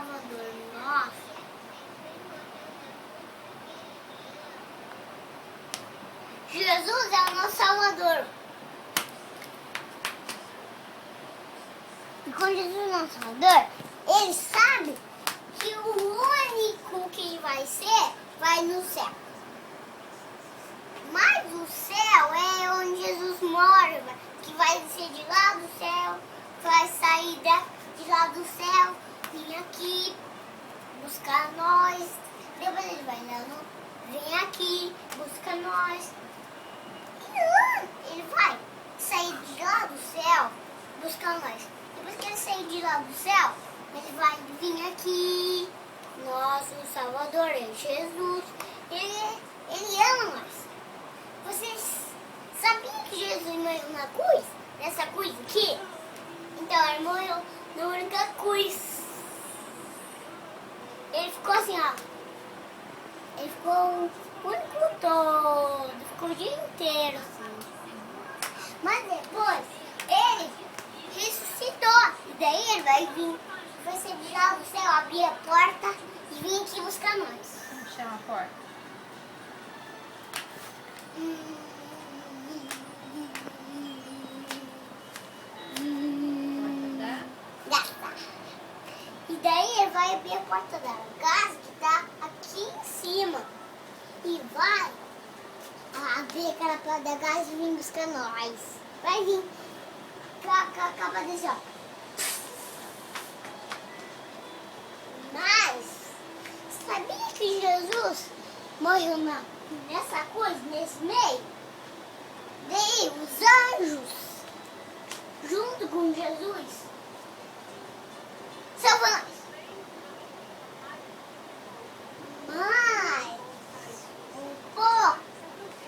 Salvador nosso. Jesus é o nosso Salvador. E quando Jesus é o nosso Salvador, ele sabe que o único que vai ser, vai no céu. Mas o céu é onde Jesus mora, que vai descer de lá do céu, vai sair de lá do céu, vir aqui, buscar nós. Depois ele vai dando, vem aqui, busca nós. Ele vai sair de lá do céu, buscar nós. Depois que ele sair de lá do céu, ele vai vir aqui. Nosso Salvador é Jesus. Ele ama nós. Vocês sabiam que Jesus morreu na cruz? Nessa cruz aqui? Então ele morreu na única cruz. Ele ficou assim, ó. Ele ficou o único todo. Ficou o dia inteiro assim. Mas depois ele ressuscitou. E daí ele vai vir. Vai ser de lá do céu, abrir a porta e vir aqui buscar nós. Como chama a porta? Gasta. E daí ele vai abrir a porta da casa que tá aqui em cima. E vai abrir aquela porta da casa e vir buscar nós. Vai vir com a capa desse, ó. Mas sabia que Jesus morreu nessa coisa, nesse meio? Daí os anjos, junto com Jesus,